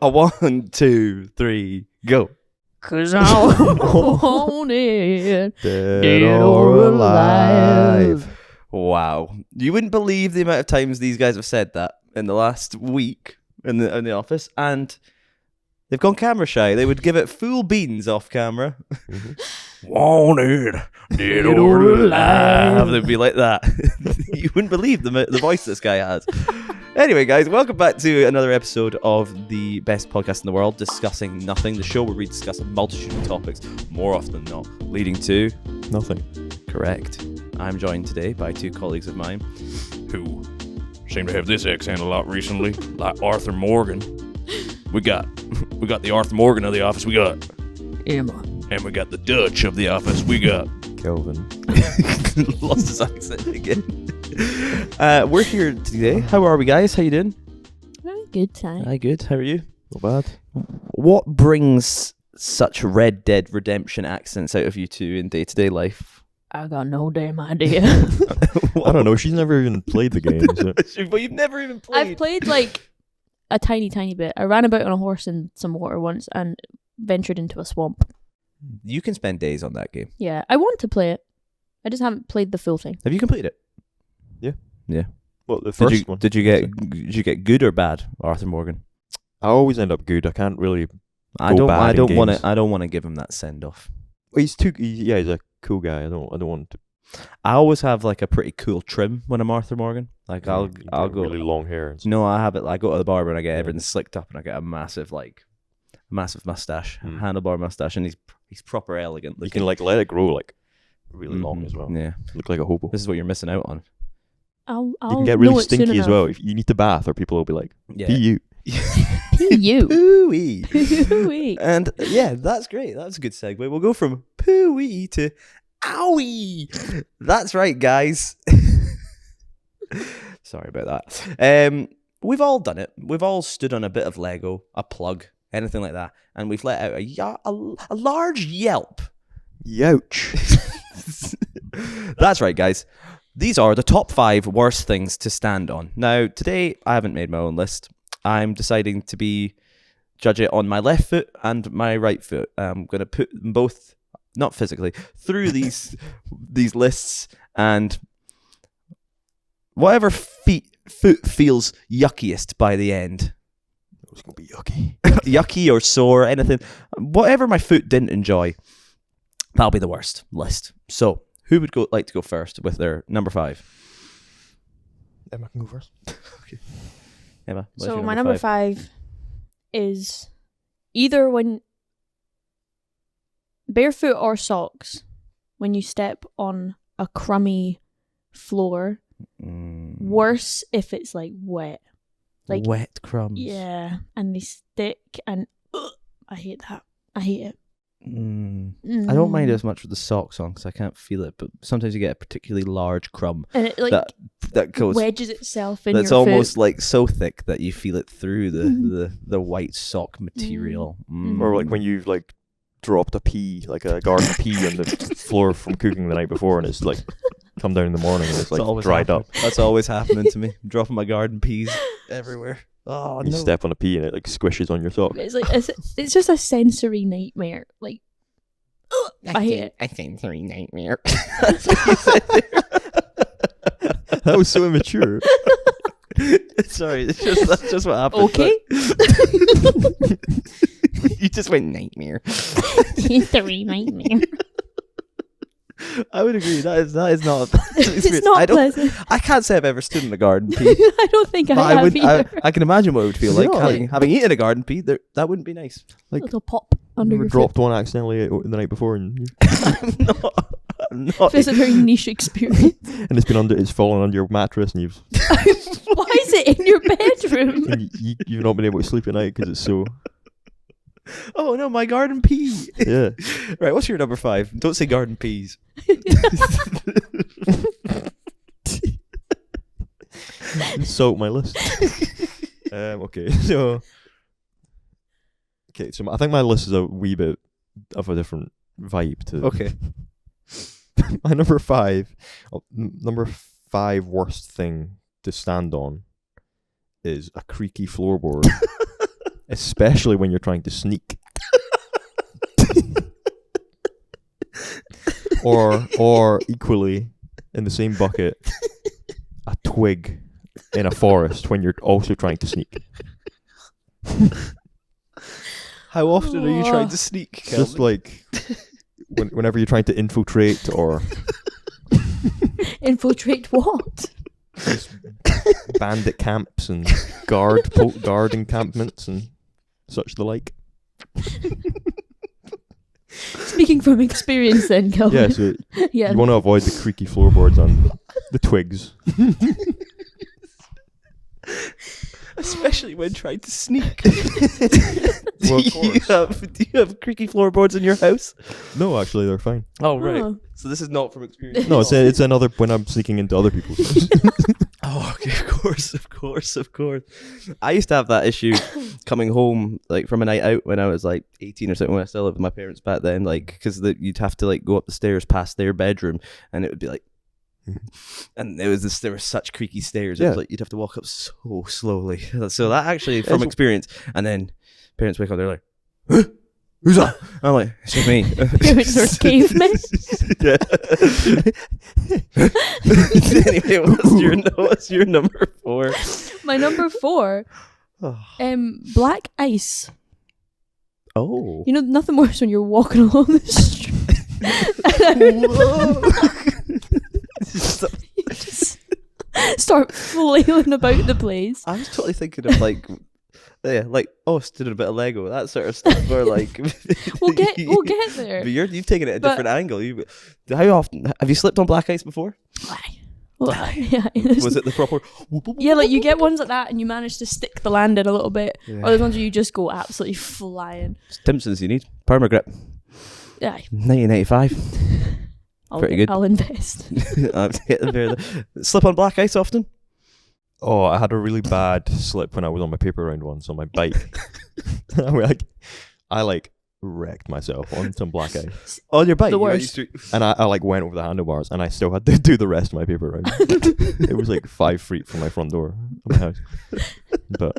A 1, 2, 3, go. 'Cause I want it Dead or alive. Wow. You wouldn't believe the amount of times these guys have said that in the last week in the office, and they've gone camera shy. They would give it full beans off camera. Wanted, dead or alive. They'd be like that. You wouldn't believe the voice this guy has. Anyway, guys, welcome back to another episode of the best podcast in the world, Discussing Nothing, the show where we discuss a multitude of topics, more often than not, leading to Nothing. correct. I'm joined today by two colleagues of mine who seem to have this accent a lot recently, like Arthur Morgan. We got the Arthur Morgan of the office. We got Emma. And we got the Dutch of the office. We got Kelvin. lost his accent again. We're here today. How are we, guys? How you doing? Good time. Hi, good. How are you? Not bad. What brings such Red Dead Redemption accents out of you two in day-to-day life? I got no damn idea. I don't know. She's never even played the game. So. But you've never even played. I've played like a tiny bit. I ran about on a horse in some water once and ventured into a swamp. You can spend days on that game. Yeah, I want to play it. I just haven't played the full thing. Have you completed it? Yeah. Well, the first one. Did you get good or bad, Arthur Morgan? I always end up good. I can't really. I don't want games. to. I don't want to give him that send off. Well, he's a cool guy. I don't want to. I always have like a pretty cool trim when I'm Arthur Morgan. Like I'll go really long hair. And stuff. No, I have it. I go to the barber and I get everything slicked up and I get a massive mustache, handlebar mustache, and he's proper elegant. You can like let it grow like really long as well. Yeah, Look like a hobo. this is what you're missing out on. I'll You can get know really it soon stinky as enough. well. If you need to bath, or people will be like, Yeah. "Be you." You. Pooey. Pooey. And yeah, that's great. That's a good segue. We'll go from pooey to owie. That's right, guys. Sorry about that. We've all done it. We've all stood on a bit of Lego, a plug, anything like that, and we've let out a large yelp. Youch. That's right, guys. These are the top 5 worst things to stand on. Now, today, I haven't made my own list. I'm deciding to judge it on my left foot and my right foot. I'm going to put them both, not physically, through these lists, and whatever foot feels yuckiest by the end. It's gonna be yucky. Yucky or sore, anything. Whatever my foot didn't enjoy, that'll be the worst list. So, who would like to go first with their number 5? Emma can go first. Okay. Emma, what's So your my number 5 is either when barefoot or socks when you step on a crummy floor. Worse if it's like wet. Like wet crumbs. Yeah, and they stick and I hate that. I hate it. I don't mind it as much with the socks on because I can't feel it, but sometimes you get a particularly large crumb And it like that goes wedges itself in your that's almost foot. like so thick that you feel it through the white sock material. Or like when you've like dropped a pea, like a garden pea on the floor from cooking the night before, and it's like come down in the morning and it's like always dried happening. up. That's always happening to me. I'm dropping my garden peas everywhere. Oh You no! step on a pea and it like squishes on your sock. It's like it's just a sensory nightmare. Like I hate it. A sensory nightmare. That was so immature. Sorry, that's just what happened. Okay. You just went nightmare. Sensory nightmare. I would agree. That is not. It's not pleasant. I can't say I've ever stood in a garden pea. I don't think I have either. I can imagine what it would feel like Yeah. having eaten a garden pea. That wouldn't be nice. Like, Little pop under you your dropped one accidentally the night before, and I'm not. foot. It's a very niche experience. it's fallen under your mattress, and Why is it in your bedroom? you've not been able to sleep at night because it's so. Oh no, my garden pea. Yeah. Right, what's your number 5? Don't say garden peas. Insult my list. Okay, so I think my list is a wee bit of a different vibe to. Okay. My number 5 worst thing to stand on is a creaky floorboard. especially when you're trying to sneak. or equally in the same bucket, a twig in a forest when you're also trying to sneak. How often are you trying to sneak, Kelvin? Just like whenever you're trying to infiltrate or Infiltrate what? just bandit camps and guard encampments and such the like. Speaking from experience then, Kelvin. Yeah, so Yeah. you want to avoid the creaky floorboards and the twigs. Especially when trying to sneak. Well, of Do you have creaky floorboards in your house? No, actually, they're fine. Oh, right. Oh. So this is not from experience. No, it's another when I'm sneaking into other people's houses. Oh, okay, of course. I used to have that issue coming home like from a night out when I was like 18 or something, when I still lived with my parents back then, like because you'd have to like go up the stairs past their bedroom, and it would be like, and there were such creaky stairs. It was like you'd have to walk up so slowly. So that actually from experience, and then parents wake up, they're like, huh? Who's that? I'm like, it's just me. Parents are cavemen. Anyway, what's your number 4? My number 4, black ice. Oh. You know, nothing worse when you're walking along the street. You just start flailing about the place. I was totally thinking of like, stood a bit of Lego, that sort of stuff. Or like, We'll get there. But you've taken it a different angle. How often have you slipped on black ice before? Yeah, Was it the proper? Yeah, like you get ones like that, and you manage to stick the landing a little bit, Yeah. or there's ones where you just go absolutely flying. Stimson's you need perma grip. Yeah, 1985. Pretty good. I'll invest. Slip on black ice often? Oh, I had a really bad slip when I was on my paper round once on my bike. I wrecked myself on some black ice. On your bike? The worst. And I went over the handlebars and I still had to do the rest of my paper round. It was like 5 feet from my front door of my house. But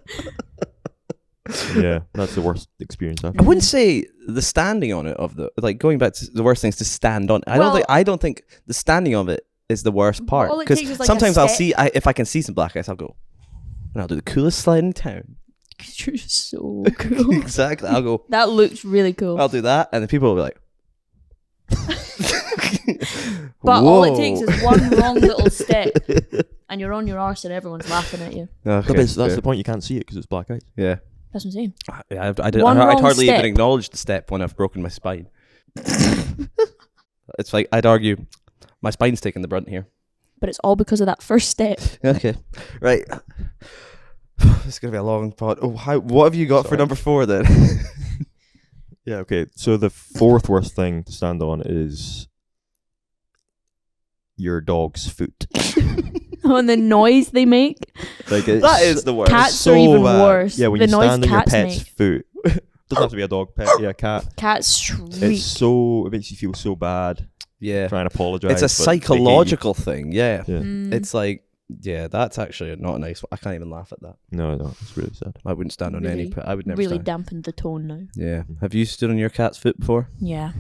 yeah, that's the worst experience I've I wouldn't say the standing on it going back to the worst things to stand on. I don't think the standing of it is the worst part, all it because takes is, like, a sometimes I'll step. see if I can see some black ice, I'll go and I'll do the coolest slide in town. You're so cool. Exactly. I'll go. That looks really cool. I'll do that, and then people will be like. But all it Whoa. takes is one wrong little step, and you're on your arse, and everyone's laughing at you. Okay, that's fair. the point, you can't see it because it's black ice. Yeah. That's what I'm saying. Yeah, I'd One wrong hardly step. even acknowledge the step when I've broken my spine. It's like I'd argue my spine's taking the brunt here. But it's all because of that first step. Okay, right. This is gonna be a long pod. Oh, what have you got for Sorry. number 4 then? Yeah, okay. So the 4th worst thing to stand on is your dog's foot. Oh, and the noise they make. Like it's That is the worst. Cats so are even bad. worse. Yeah, when The you noise stand on your cats pet's make. foot. Doesn't have to be a dog, pet. Yeah, cat. Cats shriek. It makes you feel so bad. Yeah, Trying to apologize. it's a but they hate you. psychological thing. Yeah, Yeah. it's like that's actually not a nice one. I can't even laugh at that. No, it's really sad. I wouldn't stand on any. Really- I would never really stand. dampened the tone now. Yeah. Have you stood on your cat's foot before? Yeah.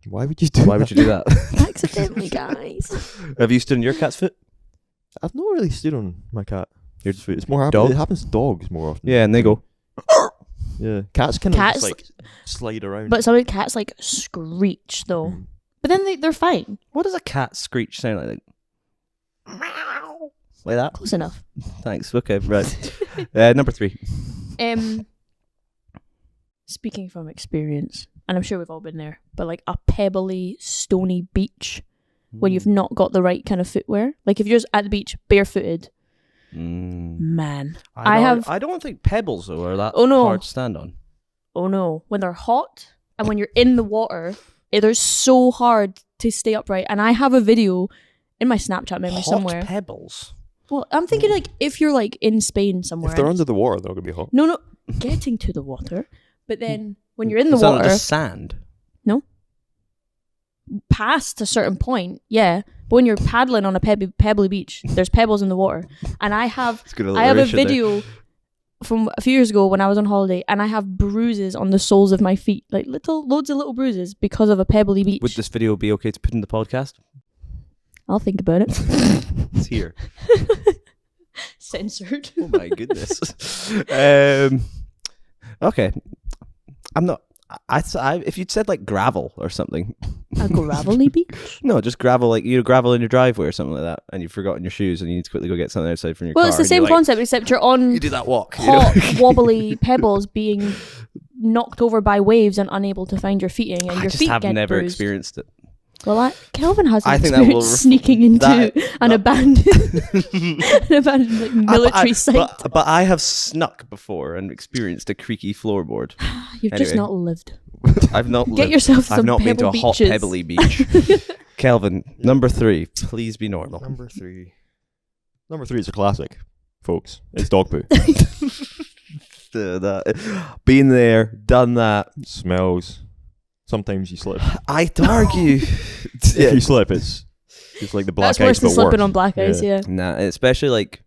Why would you do Why would you do that? Accidentally, guys. Have you stood on your cat's foot? I've not really stood on my cat's foot. It's more Dog? It happens to dogs more often. Yeah, and they go. Yeah, cats can Cats- just like slide around. But some cats like screech though. Mm. But then they're fine. What does a cat screech sound like? Like that? Close enough. Thanks. Okay, right. Number 3. Speaking from experience, and I'm sure we've all been there, but like a pebbly, stony beach when you've not got the right kind of footwear. Like if you're just at the beach barefooted, man. I don't think pebbles though are that Oh, no. hard to stand on. Oh no, when they're hot and when you're in the water, they're so hard to stay upright. And I have a video in my Snapchat memory Hot somewhere. pebbles. Well, I'm thinking like if you're like in Spain somewhere. if they're and- under the water, they're gonna be hot. No, getting to the water. But then when you're in the Is that water, the sand? past a certain point, yeah. But when you're paddling on a pebbly beach, there's pebbles in the water. And I have It's good a alliteration there. video from a few years ago when I was on holiday, and I have bruises on the soles of my feet, like loads of little bruises because of a pebbly beach. Would this video be okay to put in the podcast? I'll think about it. It's here. Censored. Oh my goodness. Okay. I'm not. I if you'd said like gravel or something. A gravelly beach? No, just gravel, like gravel in your driveway or something like that, and you've forgotten your shoes and you need to quickly go get something outside from your car. Well, it's the and same you're like, concept, except you're on You do that walk. hot, wobbly pebbles being knocked over by waves and unable to find your feeting, and I your just feet have get never bruised. experienced it. Well, Kelvin has I think that experience will sneaking into that- an abandoned, an abandoned like military site. But I have snuck before and experienced a creaky floorboard. You've just anyway. not lived. I've not Get lived- yourself some I've not been to a pebble hot beaches. pebbly beach. Kelvin, number 3, please be normal. Number 3. Number 3 is a classic, folks. It's dog poo. Been there, done that. Smells. Sometimes you slip. I'd argue. If you slip, it's like the black That's ice, worse than but slipping worse. on black ice, yeah. Nah, especially like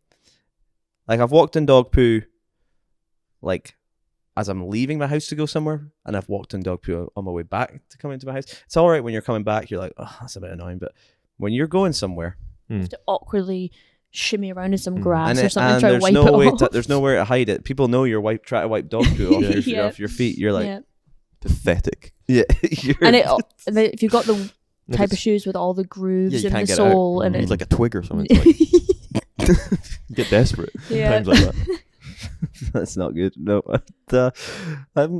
I've walked in dog poo, like as I'm leaving my house to go somewhere, and I've walked in dog poo on my way back to come into my house. It's all right when you're coming back, you're like, oh, that's a bit annoying, but when you're going somewhere, To awkwardly shimmy around in some Mm. grass and, or it, something, and try to there's wipe no it way off. there's nowhere to hide it. People know you're trying to wipe dog poo off, Yeah. off your feet. You're like, Yeah. Pathetic. yeah, you're, And if you've got the If type of it's- shoes with all the grooves Yeah, you and can't the get out. sole, and It's it's like a twig or something. It's like, you get desperate. Yeah. Times like that. that's not good. No, But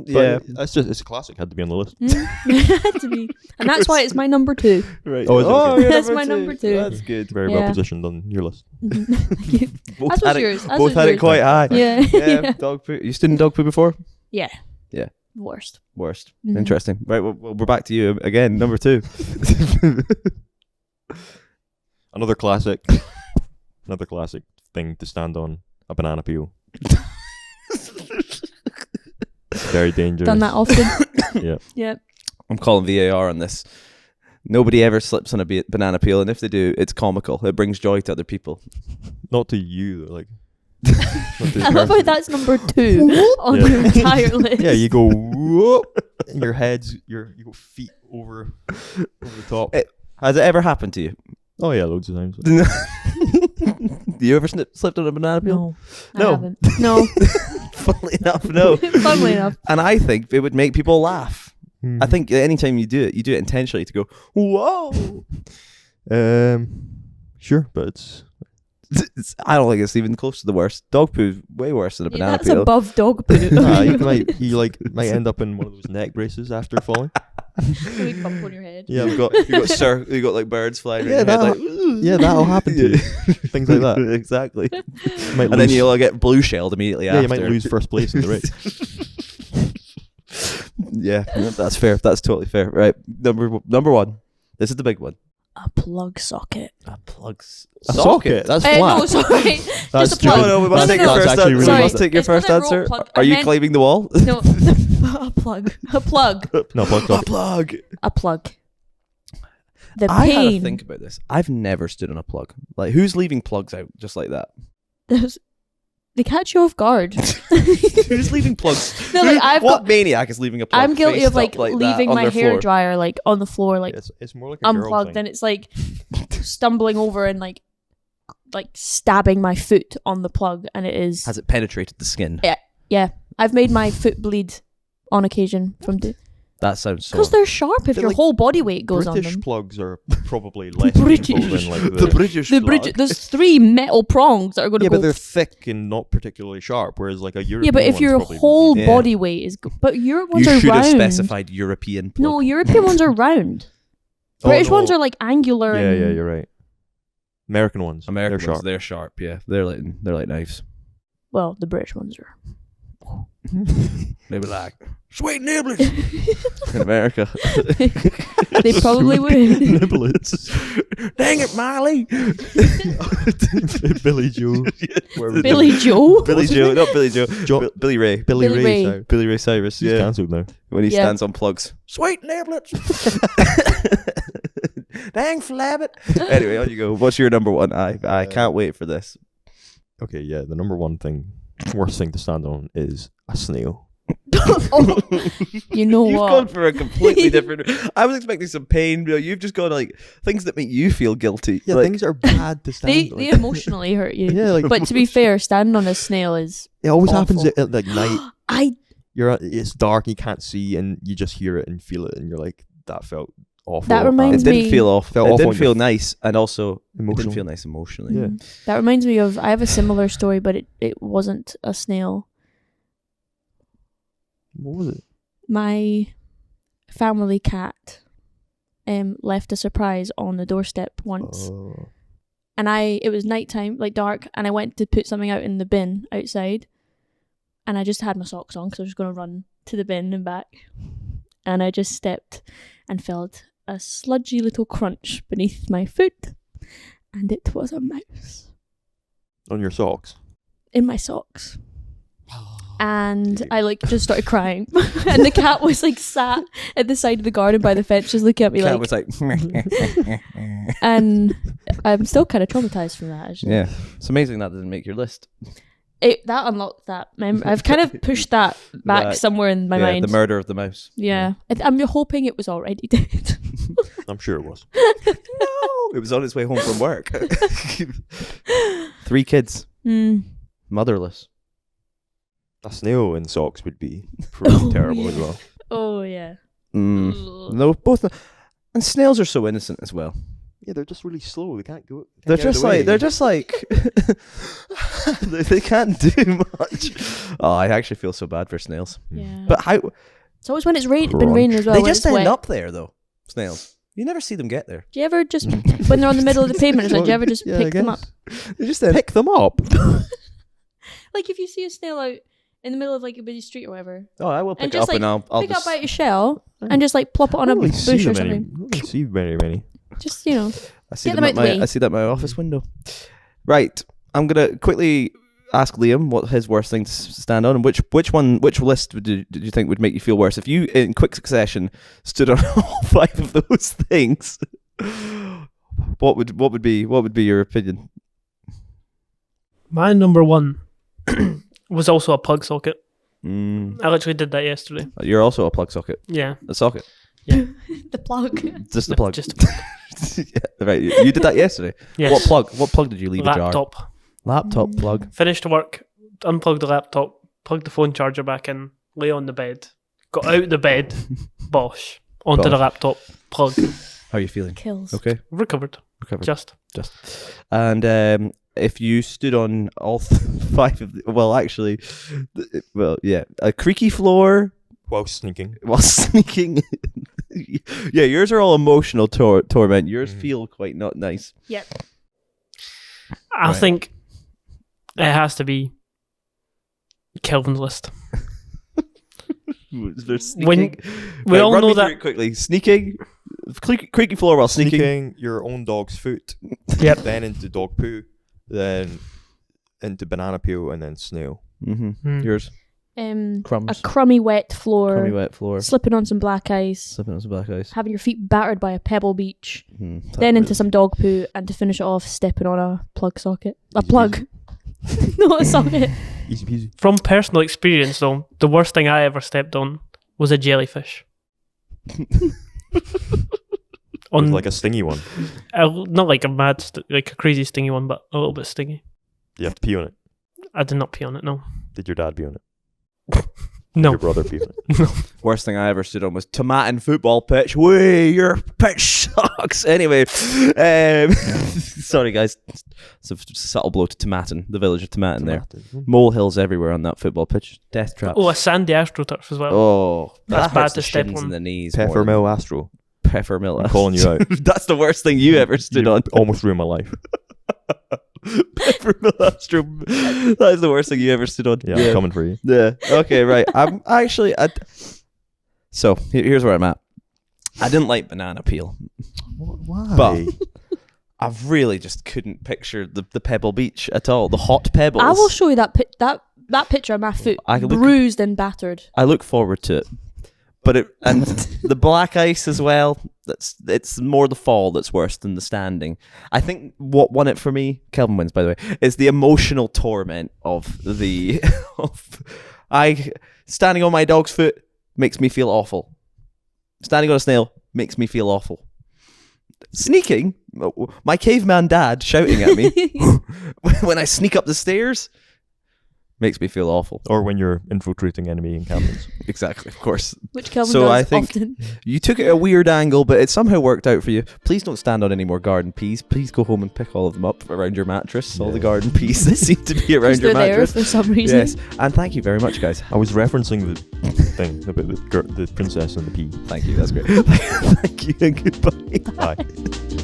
yeah, it's a classic. Had to be on the list. it had to be, and that's why it's my number 2. right. Oh, is it? Okay. you're That's my number 2. That's good. Very well Yeah. positioned on your list. Both As had was it, yours. As both was had it yours. quite high. Yeah. Yeah, dog poo. You stood in dog poo before? Yeah. Yeah. Worst. Worst. Mhm. Interesting. Right, well, we're back to you again. Number 2. Another classic. Another classic thing to stand on: a banana peel. Very dangerous. Done that often. Yeah. Yeah. I'm calling VAR on this. Nobody ever slips on a banana peel, and if they do, it's comical. It brings joy to other people. Not to you, though, like. Not to the I love how person. that's number 2 on Yeah. your entire list. Yeah, you go whoop, and your head's you go feet over the top. Has it ever happened to you? Oh yeah, loads of times. You ever slipped on a banana peel? No. No. I haven't. No. Funnily enough, no. Funnily enough. And I think it would make people laugh. Hmm. I think anytime you do it intentionally to go, whoa. Sure, but it's I don't think it's even close to the worst. Dog poo is way worse than a Yeah, banana that's peel. above dog poo. you might end up in one of those neck braces after falling. Big bump on your head. Yeah, you got like birds flying around your head, like, yeah, that'll happen to you. Things like that. Exactly. You might And then lose- you'll get blue shelled immediately yeah, after. you might lose first place in the race. Yeah, that's fair. That's totally fair. Right. Number 1. This is the big one. A plug socket. A plug A socket. That's flat. No, sorry. That's Just a plug. No, no, we must No, take no, your no. first actually answer. really We must good. take your It's not first a rope answer. plug. Are I you meant- climbing the wall? No. A plug. A plug. No, plug A socket. plug. A plug. The I had to pain. think about this. I've never stood on a plug. Like, who's leaving plugs out just like that? They catch you off guard. Who's leaving plugs? No, like, I've what got- maniac is leaving a plug? I'm guilty faced of like up that leaving on my their hair floor? dryer like on the floor, like It's more like a girl unplugged, thing. and it's like stumbling over and like stabbing my foot on the plug, and it is. Has it penetrated the skin? Yeah, I've made my foot bleed on occasion from That sounds so. because they're sharp if They're your like whole body weight goes on British them. plugs are probably less British. painful than like the British The plug. bridge, there's 3 metal prongs that are going to yeah, go. but they're thick and not particularly sharp. Whereas like a European yeah, but if one's your probably- whole Yeah. body weight is, but Europe ones You are should round. have specified European plug. No, European ones are round. Oh, British no. ones are like angular. Yeah, and yeah, you're right. American ones, American they're ones, sharp. they're sharp. Yeah, they're like knives. Well, the British ones are. Maybe like sweet nibblers in America. They probably would. Niblets. Dang it, Miley! Billy Joe. Where was Billy Joe. Billy Joe, not Billy Joe. Jo- Billy Ray. Billy Billy Ray. Ray. Sorry. Billy Ray Cyrus. He's Yeah, cancelled now. when he Yeah. stands on plugs. Sweet niblets. Dang flabbit. Anyway, on you go. What's your number 1? I can't wait for this. Okay, yeah, the number one thing worst thing to stand on is a snail. Oh, you know You've what? gone for a completely different. I was expecting some pain, but you've just gone like things that make you feel guilty. Yeah, like, things are bad to stand They on. they emotionally hurt you. Yeah, like But to be fair, standing on a snail is it always happens awful. at like night. I It's dark, you can't see, and you just hear it and feel it, and you're like, that felt awful. That it reminds didn't me- feel off. Felt It awful didn't on feel your nice, and also it didn't emotional. feel nice emotionally. Yeah. that reminds me of I have a similar story, but it wasn't a snail. What was it? My family cat left a surprise on the doorstep once. And it was nighttime, like dark, and I went to put something out in the bin outside, and I just had my socks on because I was going to run to the bin and back, and I just stepped and felt a sludgy little crunch beneath my foot, and it was a mouse On your socks. in my socks. And I just started crying, and the cat was sat at the side of the garden by the fence, just looking at me Cat was like, and I'm still kind of traumatized from that. Actually. yeah, it's amazing that didn't make your list. That unlocked that memory. I've kind of pushed that back Right. somewhere in my Yeah, mind. the murder of the mouse. Yeah. I'm hoping it was already dead. I'm sure it was. No, it was on its way home from work. 3 kids, motherless. A snail in socks would be pretty terrible as well. Oh yeah. No, both, and snails are so innocent as well. Yeah, they're just really slow. They can't go. They're just like they can't do much. Oh, I actually feel so bad for snails. Yeah. But how It's always when it's been raining as well. they when just it's end wet. up there though? Snails, you never see them get there. Do you ever just when they're on the middle of the pavement or something? Do you ever just pick them up? They just end. Pick them up. Like if you see a snail out in the middle of a busy street or whatever, Oh, I will pick and it just up and I'll pick just. up out your shell and just plop it on a I don't bush really or see them something. I don't see very many. Just I see get them them at out the my. way. I see that at my office window. Right, I'm gonna quickly ask Liam what his worst thing to stand on, and which list did you think would make you feel worse if you, in quick succession, stood on all 5 of those things? What would be your opinion? My number one was also a plug socket. Mm, I literally did that yesterday. you're also a plug socket. Yeah. A socket, the plug. just the No, plug. just a plug. Yeah, right, you did that yesterday. Yes. What plug did you leave ajar? Laptop plug. Finished work, unplugged the laptop, plugged the phone charger back in, lay on the bed, got out the bed, bosh, onto the Bosh. laptop, plug, How are you feeling? Kills. Okay, recovered. Just. And if you stood on all 5 of a creaky floor While sneaking. while sneaking. Yeah, yours are all emotional torment. Yours feel quite not nice. Yep. I Right. think it has to be Kelvin's list. There's When sneaking. we all run know me through that. it quickly. Sneaking, creaky floor while sneaking. Sneaking your own dog's foot. Yep. Then into dog poo. Then into banana peel, and then snail. Mm. Yours. A Crumbs. crummy wet floor. Crummy wet floor. Slipping on some black ice. Slipping on some black ice. Having your feet battered by a pebble beach. That Then into was- some dog poo, and to finish it off, stepping on a plug socket. A Easy plug. Not a socket. Easy peasy. From personal experience, though, the worst thing I ever stepped on was a jellyfish. On Like a stingy one. not like a like a crazy stingy one, but a little bit stingy. You have to pee on it. I did not pee on it. No, Did your dad pee on it? no. Your brother pee on it? Worst thing I ever stood on was tomatin football pitch. Way, your pitch sucks. Anyway, sorry guys. It's a subtle blow to Tomatin, the village of Tomatin there. Molehills everywhere on that football pitch. Death trap. Oh, a sandy astroturf as well. Oh, That's that bad hurts to the step shins on. in the knees. more than- Peppermill Astro. Peppermill. I'm calling you out. That's the worst thing you ever stood You on. almost ruined my life. Peppermill Astro. That is the worst thing you ever stood on. Yeah, I'm coming for you. Yeah. Okay. Right. I'm actually. So here's where I'm at. I didn't like banana peel, Why? but I really just couldn't picture the Pebble Beach at all. The hot pebbles. I will show you that that picture of my foot, I look- bruised and battered. I look forward to it. But the black ice as well. it's more the fall that's worse than the standing. I think what won it for me, Kelvin wins by the way, is the emotional torment of the standing on my dog's foot makes me feel awful. Standing on a snail makes me feel awful. Sneaking, my caveman dad shouting at me when I sneak up the stairs makes me feel awful. Or when you're infiltrating enemy encampments. Exactly, of course. Which Kelvin So does I think often. you took it a weird angle, but it somehow worked out for you. Please don't stand on any more garden peas. Please go home and pick all of them up around your mattress. All the garden peas that seem to be around your They're there mattress. for some reason. Yes, and thank you very much, guys. I was referencing the thing about the princess and the pea. Thank you, that's great. Thank you and goodbye. Bye.